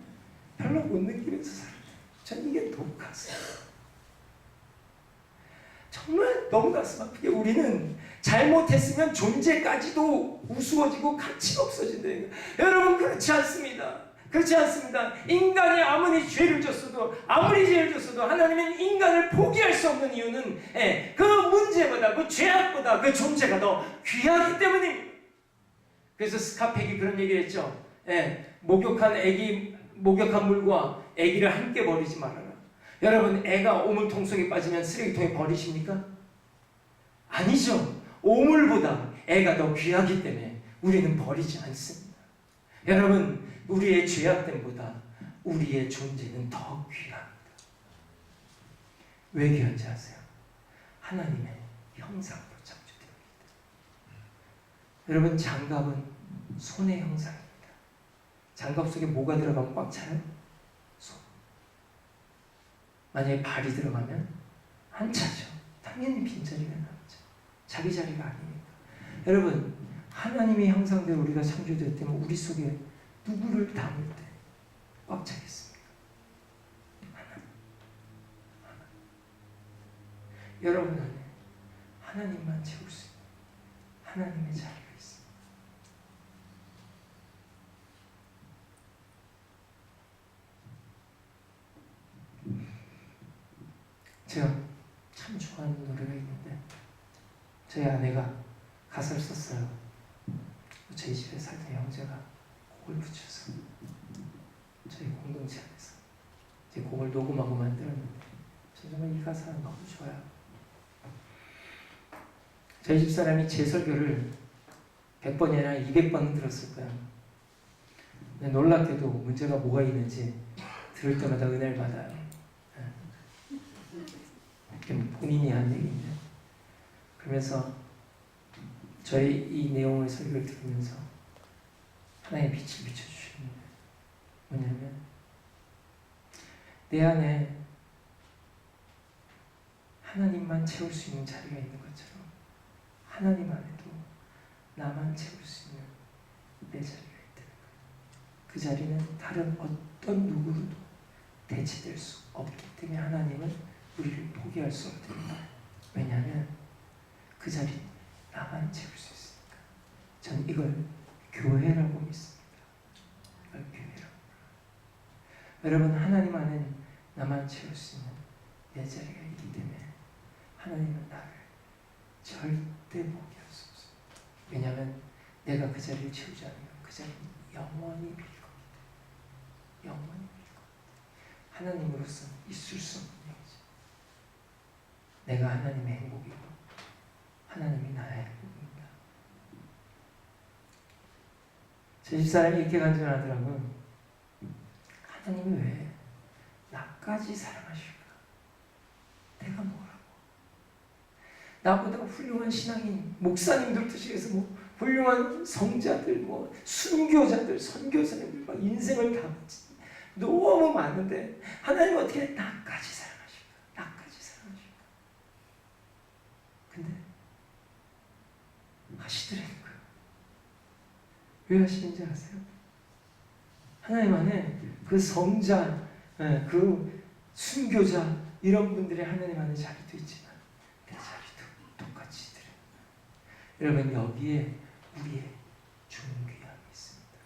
별로 못 느끼면서 살아요. 전 이게 독하세요. 정말 너무 가슴 아프게 우리는 잘못했으면 존재까지도 우스워지고 가치가 없어진다는 거예요. 여러분 그렇지 않습니다. 그렇지 않습니다. 인간이 아무리 죄를 졌어도 아무리 죄를 졌어도 하나님은 인간을 포기할 수 없는 이유는 그 문제보다 그 죄악보다 그 존재가 더 귀하기 때문입니다. 그래서 스카펙이 그런 얘기를 했죠. 목욕한 물과 애기를 함께 버리지 말아라. 여러분 애가 오물통 속에 빠지면 쓰레기통에 버리십니까? 아니죠. 오물보다 애가 더 귀하기 때문에 우리는 버리지 않습니다. 여러분 우리의 죄악됨보다 우리의 존재는 더 귀합니다. 왜 귀한지 아세요? 하나님의 형상으로 창조되었기 때문에. 여러분 장갑은 손의 형상입니다. 장갑 속에 뭐가 들어가면 꽉 차요? 손. 만약에 발이 들어가면 안 차죠. 당연히 빈자리가 남죠. 자기 자리가 아니니까. 여러분 하나님의 형상대로 우리가 창조되었다면 우리 속에 누구를 담을 때 꽉 차겠습니까? 하나님. 여러분 안에 하나님만 채울 수 있는 하나님의 자리가 있습니다. 제가 참 좋아하는 노래가 있는데 저희 아내가 가사를 썼어요. 저희 집에 살던 형제가 곡을 붙여서 저희 공동체 안에서 제 곡을 녹음하고 만들었는데 저 정말 이 가사가 너무 좋아요. 저희 집사람이 제 설교를 100번이 아니라 200번은 들었을 거예요. 근데 놀랍게도 문제가 뭐가 있는지 들을 때마다 은혜를 받아요. 본인이 한 얘기인데 그러면서 저희 이 내용의 설교를 들으면서 하나님의 빛을 비춰주시는데 뭐냐면 내 안에 하나님만 채울 수 있는 자리가 있는 것처럼 하나님 안에도 나만 채울 수 있는 내 자리가 있다는 거예요. 그 자리는 다른 어떤 누구로도 대체될 수 없기 때문에 하나님은 우리를 포기할 수 없답니다. 왜냐하면 그 자리 나만 채울 수 있으니까. 전 이걸 교회라고 믿습니다. 이걸 교회라고. 여러분 하나님 안에 나만 채울 수 있는 내 자리가 있기 때문에 하나님은 나를 절대 포기할 수 없습니다. 왜냐하면 내가 그 자리를 채우지 않으면 그 자리는 영원히 빌 겁니다. 영원히 빌 겁니다. 하나님으로서 있을 수 없는 영이죠. 내가 하나님의 행복이고 하나님이 나의 행복입니다. 제 집사람이 이렇게 간증하더라고요. 하나님이 왜 나까지 사랑하실까? 내가 뭐라고? 나보다 훌륭한 신앙인, 목사님들 뜻이해서 뭐 훌륭한 성자들, 뭐 순교자들, 선교사님들 막 인생을 다 너무 많은데 하나님 어떻게 나까지 사랑하실까? 나까지 사랑하실까? 근데 하시더라는 거예요. 왜 하시는지 아세요? 하나님 안에 그 성자, 그 순교자 이런 분들의 하나님 안에 자리도 있지만 내 자리도 똑같이 드려요. 여러분 여기에 우리의 존귀함이 있습니다.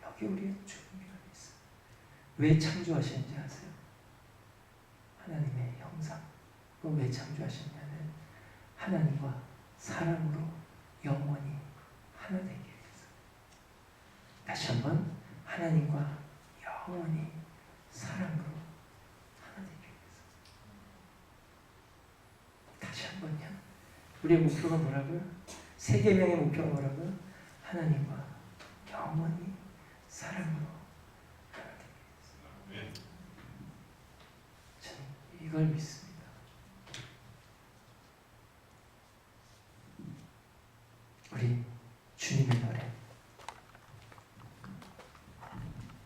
여기 우리의 존귀함이 있어요. 왜 창조하셨는지 아세요? 하나님의 형상. 왜 창조하셨냐면 하나님과 사랑으로 영원히 하나 되기 위해서. 다시 한번 하나님과 영원히 사랑으로 하나 되기 위해서. 다시 한번요. 우리의 목표가 뭐라고요? 세계명의 목표가 뭐라고요? 하나님과 영원히 사랑으로 하나 되기 위해서. 저는 이걸 믿습니다. 우리 주님의 노래